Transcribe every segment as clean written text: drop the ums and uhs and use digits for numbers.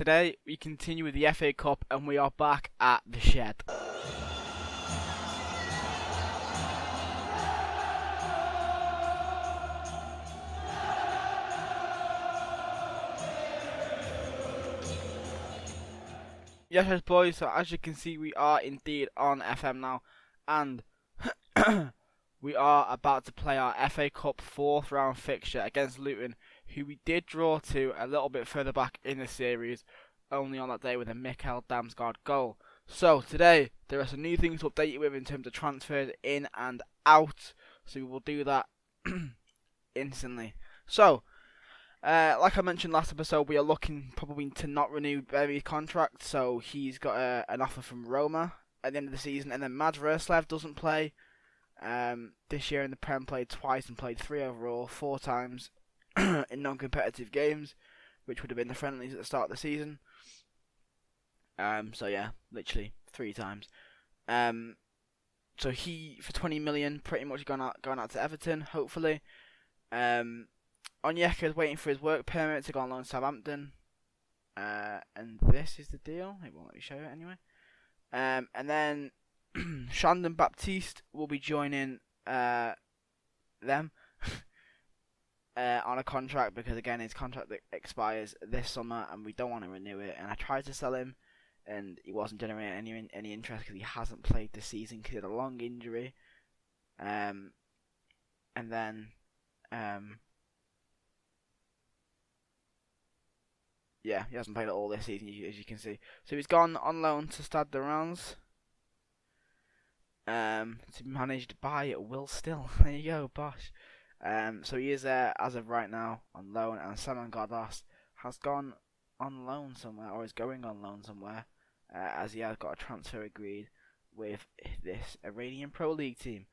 Today we continue with the FA Cup and we are back at the shed. Yes, boys, so as you can see we are indeed on FM now, and we are about to play our FA Cup 4th round fixture against Luton, who we did draw to a little bit further back in the series, only on that day with a Mikel Damsgaard goal. So today there are some new things to update you with in terms of transfers in and out, so we will do that instantly. So, like I mentioned last episode, we are looking probably to not renew Berry's contract, so he's got an offer from Roma at the end of the season, and then Madverslev doesn't play this year in the Prem, played twice and played 3 overall, 4 times in non-competitive games, which would have been the friendlies at the start of the season. So yeah, literally 3 times. So he, for 20 million, pretty much gone out to Everton, hopefully. Onyeka is waiting for his work permit to go on loan to Southampton. And this is the deal. It won't let me show it anyway. And then Shandon Baptiste will be joining them on a contract because, again, his contract expires this summer and we don't want to renew it. And I tried to sell him and he wasn't generating any interest because he hasn't played this season because he had a long injury. And then yeah, he hasn't played at all this season, as you can see. So he's gone on loan to Stade de Reims, to be managed by Will Still. There you go, bosh. So he is there as of right now on loan, and Simon Gardas has gone on loan somewhere, or is going on loan somewhere, as he has got a transfer agreed with this Iranian Pro League team.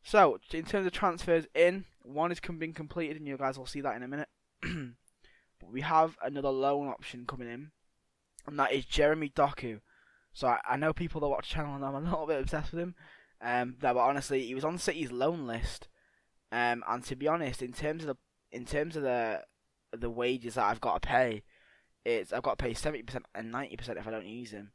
So, in terms of transfers in, one is being completed, and you guys will see that in a minute. But we have another loan option coming in, and that is Jeremy Doku. So I know people that watch the channel and I'm a little bit obsessed with him. But honestly, he was on City's loan list. And to be honest, in terms of the wages that I've got to pay, I've got to pay 70% and 90% if I don't use him.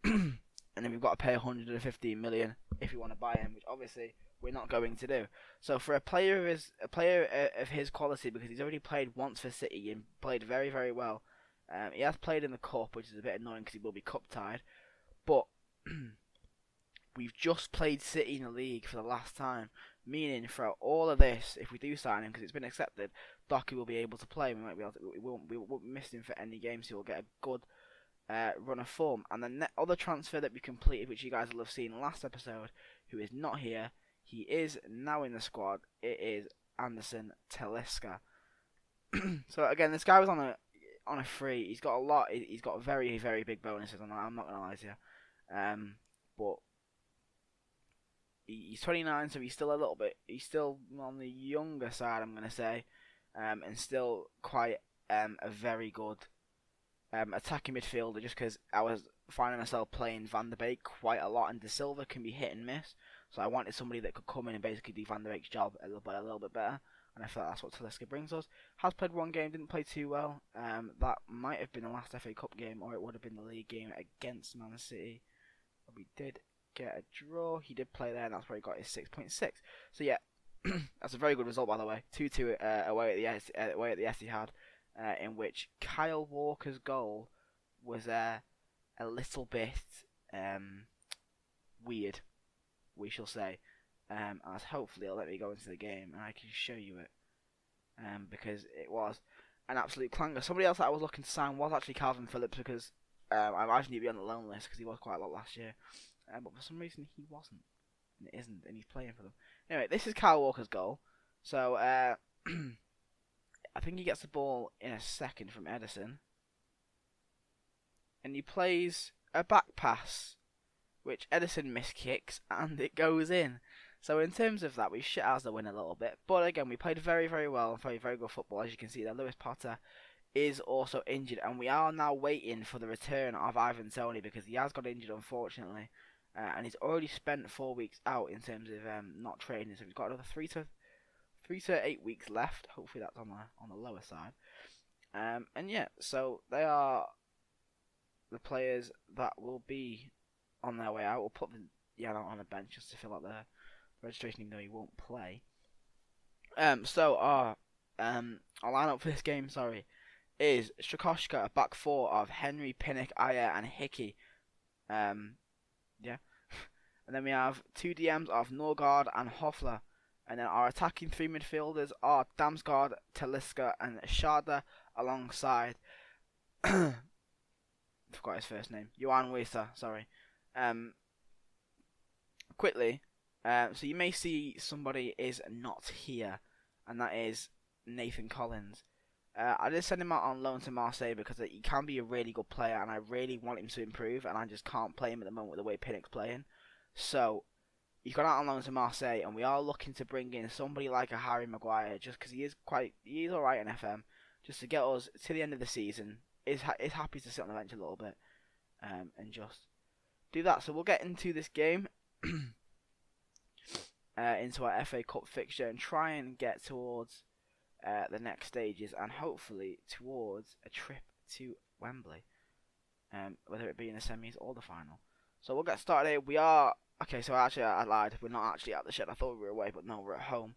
And then we've got to pay 115 million if we want to buy him, which obviously we're not going to do. So for a player of his quality, because he's already played once for City and played very, very well. He has played in the cup, which is a bit annoying because he will be cup tied. But we've just played City in the league for the last time, meaning for all of this, if we do sign him because it's been accepted, Doku will be able to play. We won't miss him for any games. So he'll get a good run of form. And the other transfer that we completed, which you guys will have seen last episode, who is not here, he is now in the squad. It is Anderson Talisca. So again, this guy was on a free. He's got a lot. He's got very, very big bonuses. I'm not gonna lie to you. But he's 29, so he's still a little bit. He's still on the younger side, I'm gonna say, and still quite a very good attacking midfielder. Just because I was finding myself playing Van der Beek quite a lot, and De Silva can be hit and miss. So I wanted somebody that could come in and basically do Van der Beek's job a little bit better. And I feel like that's what Talisca brings us. Has played one game, didn't play too well. That might have been the last FA Cup game, or it would have been the league game against Man City. But we did get a draw. He did play there, and that's where he got his 6.6. So yeah, that's a very good result, by the way. 2-2 away at the Etihad, in which Kyle Walker's goal was a little bit weird, we shall say. As hopefully it'll let me go into the game and I can show you it, because it was an absolute clanger. Somebody else that I was looking to sign was actually Calvin Phillips, because I imagined he'd be on the loan list because he was quite a lot last year, but for some reason he wasn't, and it isn't, and he's playing for them. Anyway, this is Kyle Walker's goal. So I think he gets the ball in a second from Edison, and he plays a back pass, which Edison miskicks, and it goes in. So in terms of that, we shit ours the win a little bit. But again, we played very, very well and played very good football. As you can see there, Lewis Potter is also injured. And we are now waiting for the return of Ivan Toney, because he has got injured, unfortunately. And he's already spent 4 weeks out in terms of not training. So he's got another 3 to 8 weeks left. Hopefully that's on the lower side. And yeah, so they are the players that will be on their way out. We'll put the yellow on the bench just to fill out the registration, even though he won't play. So our lineup for this game, is Strakoshka, a back four of Henry, Pinnock, Ayer, and Hickey. Yeah. And then we have two DMs of Norgard and Hoffler. And then our attacking three midfielders are Damsgaard, Taliska, and Sharda, alongside forgot his first name, Johan Weiser, sorry. Quickly, so you may see somebody is not here, and that is Nathan Collins. I did send him out on loan to Marseille because he can be a really good player, and I really want him to improve, and I just can't play him at the moment with the way Pinnock's playing. So he's gone out on loan to Marseille, and we are looking to bring in somebody like a Harry Maguire, just because he is alright in FM, just to get us to the end of the season. Is happy to sit on the bench a little bit, and just do that. So we'll get into this game, into our FA Cup fixture, and try and get towards the next stages, and hopefully towards a trip to Wembley, whether it be in the semis or the final. So we'll get started here. We are okay. So actually, I lied. We're not actually at the shed. I thought we were away, but no, we're at home.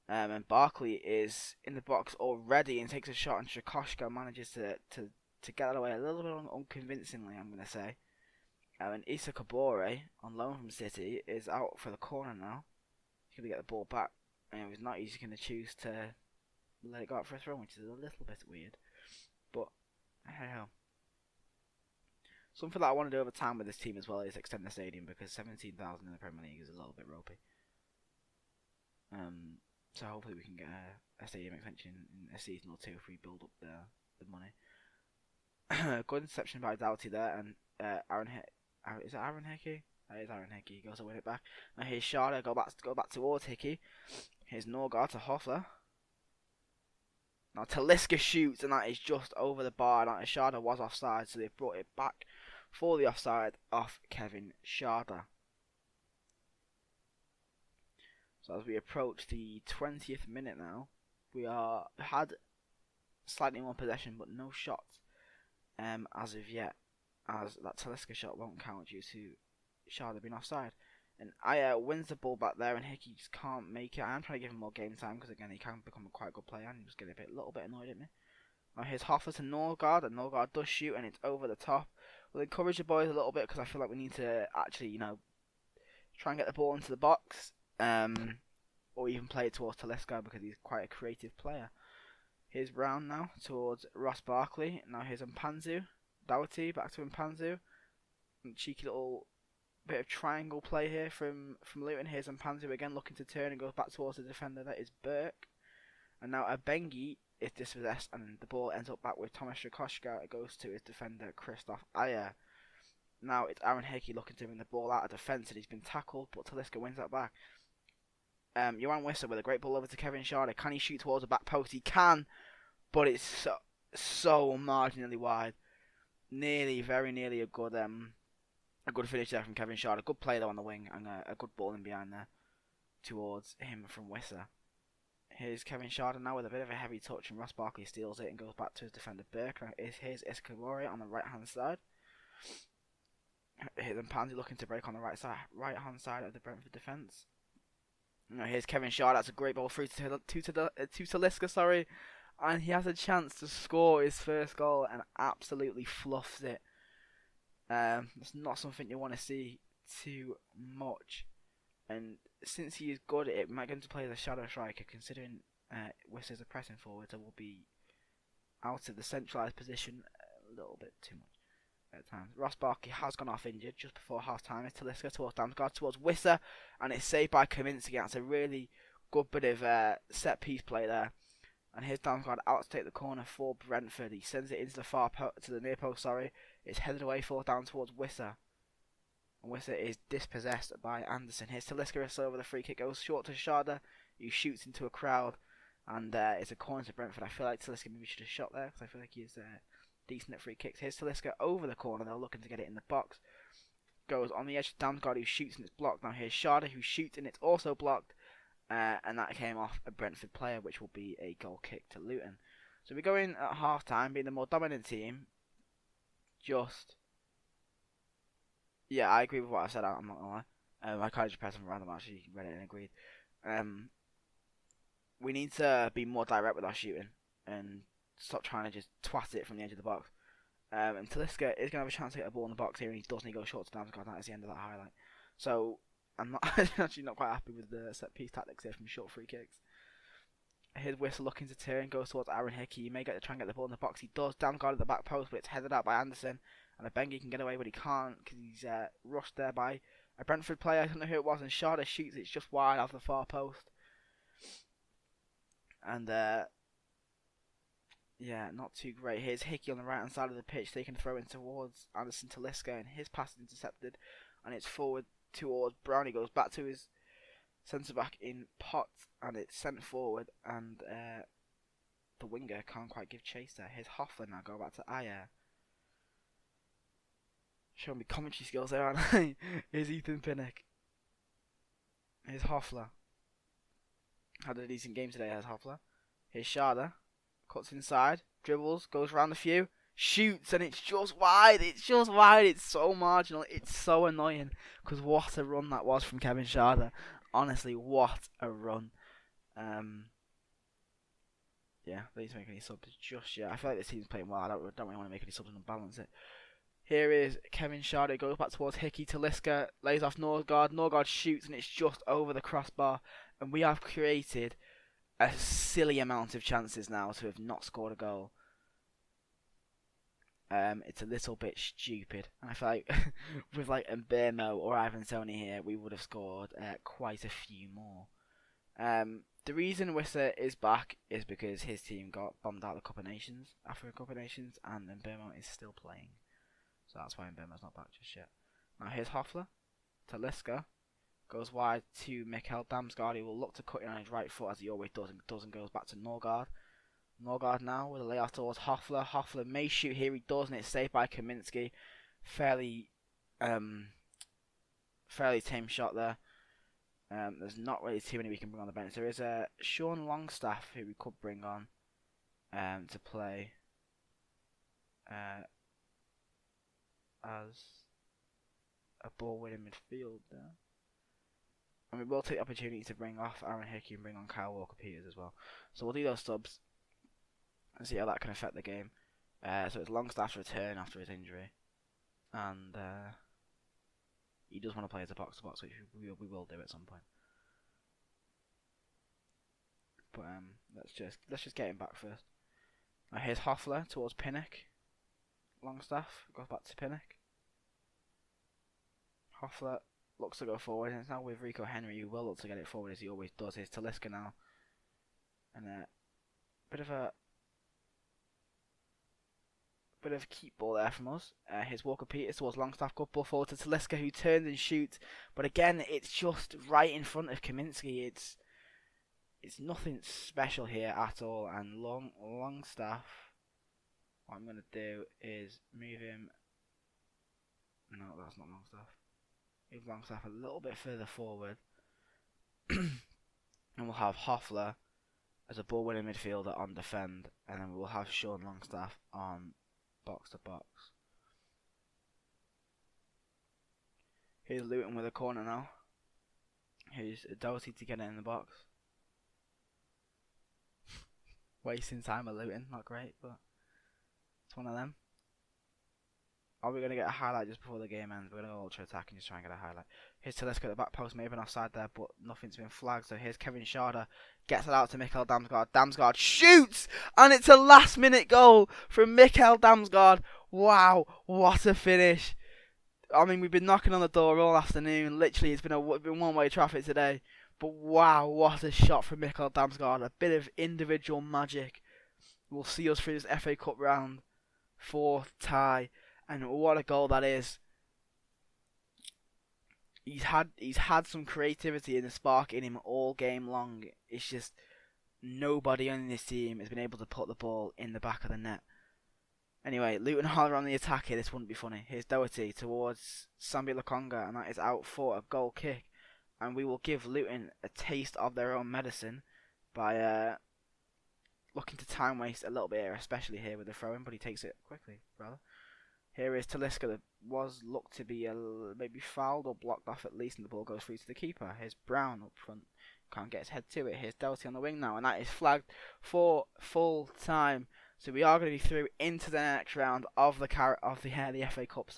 And Barkley is in the box already and takes a shot, and Strakoshka manages to get it away a little bit unconvincingly, I'm going to say. And Issa Kabore, on loan from City, is out for the corner now. He's going to get the ball back, and if he's not, he's going to choose to let it go out for a throw, which is a little bit weird. But, hey ho. Something that I want to do over time with this team as well is extend the stadium, because 17,000 in the Premier League is a little bit ropey. So hopefully we can get a stadium extension in a season or two if we build up the money. Good interception by Doughty there, and is it Aaron Hickey? That is Aaron Hickey. He goes to win it back. Now here's Sharda, go back towards Hickey. Here's Norgard to Hoffler. Now Taliska shoots, and that is just over the bar. Now Sharda was offside, so they've brought it back for the offside off Kevin Sharda. So as we approach the 20th minute now, we had slightly more possession, but no shots as of yet, as that Taliska shot won't count due to Sharda being offside. And Ayer wins the ball back there, and Hickey just can't make it. I am trying to give him more game time, because again, he can become a quite good player, and he was getting a little bit annoyed at me. Now here's Hoffler to Norgard, and Norgard does shoot, and it's over the top. We'll encourage the boys a little bit, because I feel like we need to actually, try and get the ball into the box. Or even play it towards Taliska, because he's quite a creative player. Here's Brown now towards Ross Barkley. Now here's Mpanzu. Doughty back to Mpanzu. Cheeky little bit of triangle play here from Luton. Here's Mpanzu again looking to turn and goes back towards the defender. That is Burke. And now Abengi is dispossessed, and the ball ends up back with Thomas Strakoshka. It goes to his defender Christoph Ayer. Now it's Aaron Hickey looking to bring the ball out of defence, and he's been tackled, but Taliska wins that back. Johan Weiser with a great ball over to Kevin Sharda. Can he shoot towards the back post? He can, but it's so marginally wide. Very nearly a good finish there from Kevin Sharda. Good play though on the wing, and a good ball in behind there towards him from Weiser. Here's Kevin Sharda now with a bit of a heavy touch, and Ross Barkley steals it and goes back to his defender Burke. Here's Iskabori on the right hand side. Here's Mpanzu looking to break on the right hand side of the Brentford defence. No, here's Kevin Shaw. That's a great ball through to Taliska, and he has a chance to score his first goal and absolutely fluffs it. It's not something you want to see too much, and since he is good at it, we might get him to play as a shadow striker, considering Weiser's a pressing forward, so we'll be out of the centralised position a little bit too much at times. Ross Barkley has gone off injured just before half time. It's Taliska towards Damsgaard towards Weiser, and it's saved by Kaminski. That's a really good bit of set piece play there. And here's Damsgaard out to take the corner for Brentford. He sends it into the near post. It's headed away down towards Weiser, and Weiser is dispossessed by Anderson. Here's Taliska over the free kick, goes short to Sharda, who shoots into a crowd, and it's a corner to Brentford. I feel like Taliska maybe should have shot there, because I feel like he's decent at free kicks. Here's Taliska over the corner. They're looking to get it in the box. Goes on the edge to Damsgaard, who shoots and it's blocked. Now here's Sharda, who shoots and it's also blocked. And that came off a Brentford player, which will be a goal kick to Luton. So we go in at half time being the more dominant team. Just yeah, I agree with what I said. I'm not gonna lie. I kind of just pressed on random. Actually, read it and agreed. We need to be more direct with our shooting and stop trying to just twat it from the edge of the box. And Talisca is going to have a chance to get a ball in the box here, and he doesn't. He goes short to Damsgaard. That is the end of that highlight. So I'm not actually not quite happy with the set piece tactics here from short free kicks. Here's Whistle looking to turn, goes towards Aaron Hickey. He may get to try and get the ball in the box. He does. Damsgaard at the back post, but it's headed out by Anderson. And Bengi can get away, but he can't because he's rushed there by a Brentford player. I don't know who it was. And Sharda shoots. It's just wide off the far post. And yeah, not too great. Here's Hickey on the right hand side of the pitch, taking a throw in towards Anderson Talisca, and his pass is intercepted, and it's forward towards Brown. He goes back to his centre back in Pot, and it's sent forward, and the winger can't quite give chase there. Here's Hoffler now, go back to Ayer. Showing me commentary skills there, aren't I? Here's Ethan Pinnock. Here's Hoffler. Had a decent game today, here's Hoffler. Here's Sharda. Cuts inside, dribbles, goes around a few, shoots, and it's just wide. It's just wide. It's so marginal. It's so annoying. Because what a run that was from Kevin Sharda. Honestly, what a run. Yeah, they need to make any subs just yet. I feel like this team's playing well. I don't really want to make any subs and balance it. Here is Kevin Sharda, goes back towards Hickey. Talisca lays off Norgard. Norgard shoots, and it's just over the crossbar. And we have created a silly amount of chances now to have not scored a goal. It's a little bit stupid. And I feel like with like Mbemo or Ivan Toney here, we would have scored quite a few more. The reason Wissa is back is because his team got bombed out of the Cup of Nations, Africa Cup of Nations, and Mbemo is still playing. So that's why Mbemo's not back just yet. Now here's Hoffler. Talisca goes wide to Mikkel Damsgaard. He will look to cut in on his right foot as he always does, and goes back to Norgard. Norgard now with a layout towards Hoffler. Hoffler may shoot here. He does, and it's saved by Kaminsky. Fairly tame shot there. There's not really too many we can bring on the bench. There is Sean Longstaff who we could bring on to play as a ball-winning midfield there. And we will take the opportunity to bring off Aaron Hickey and bring on Kyle Walker-Peters as well. So we'll do those subs and see how that can affect the game. So it's Longstaff's return after his injury. And he does want to play as a box-to-box, which we will do at some point. But let's just get him back first. Now here's Hoffler towards Pinnock. Longstaff goes back to Pinnock. Hoffler looks to go forward, and it's now with Rico Henry, who will look to get it forward as he always does. Here's Talisca now, and a bit of a keep ball there from us. Here's Walker-Peters towards Longstaff, good ball forward to Talisca, who turns and shoots, but again it's just right in front of Kaminsky. It's nothing special here at all, and Longstaff. What I'm going to do is move him. No, that's not Longstaff. Move Longstaff a little bit further forward. And we'll have Hoffler as a ball-winning midfielder on defend. And then we'll have Sean Longstaff on box-to-box. Here's Luton with a corner now. Here's Doherty to get it in the box. Wasting time at Luton, not great, but it's one of them. Are we going to get a highlight just before the game ends? We're going to go ultra attack and just try and get a highlight. Here's Talisca at the back post, maybe an offside there, but nothing's been flagged. So here's Kevin Sharda, gets it out to Mikkel Damsgaard. Damsgaard shoots, and it's a last-minute goal from Mikkel Damsgaard. Wow, what a finish! I mean, we've been knocking on the door all afternoon. Literally, it's been one-way traffic today. But wow, what a shot from Mikkel Damsgaard. A bit of individual magic will see us through this FA Cup round. 4th tie. And what a goal that is. He's had some creativity and a spark in him all game long. It's just nobody on this team has been able to put the ball in the back of the net. Anyway, Luton are on the attack here. This wouldn't be funny. Here's Doherty towards Sambi Lokonga, and that is out for a goal kick. And we will give Luton a taste of their own medicine by looking to time waste a little bit here, especially here with the throw-in, but he takes it quickly, rather. Here is Talisca that was looked to be maybe fouled or blocked off at least, and the ball goes through to the keeper. Here's Brown up front, can't get his head to it. Here's Doughty on the wing now, and that is flagged for full time. So we are going to be through into the next round of the FA Cup.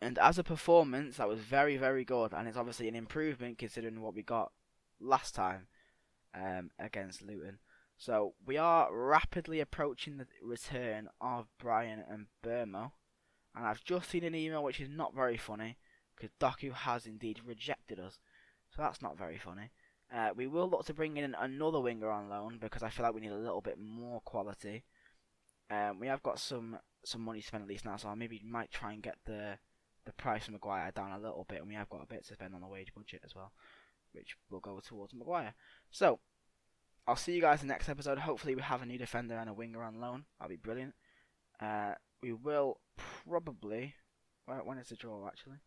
And as a performance, that was very, very good, and it's obviously an improvement considering what we got last time against Luton. So we are rapidly approaching the return of Brian and Burmo, and I've just seen an email which is not very funny because Doku has indeed rejected us, so that's not very funny. We will look to bring in another winger on loan because I feel like we need a little bit more quality. We have got some money spent at least now, so I maybe might try and get the price of Maguire down a little bit, and we have got a bit to spend on the wage budget as well, which will go towards Maguire. So I'll see you guys in the next episode. Hopefully we have a new defender and a winger on loan. That'll be brilliant. We will probably... When is the draw, actually?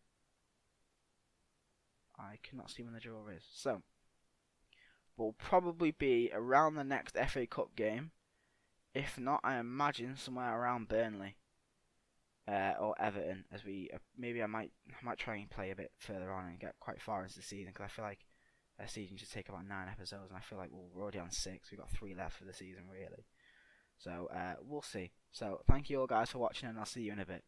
I cannot see when the draw is. So, we'll probably be around the next FA Cup game. If not, I imagine somewhere around Burnley. Or Everton. As we maybe I might try and play a bit further on and get quite far into the season. Because I feel like a season should take about 9 episodes, and I feel like we're already on 6. We've got 3 left for the season, really. So we'll see. So thank you all guys for watching, and I'll see you in a bit.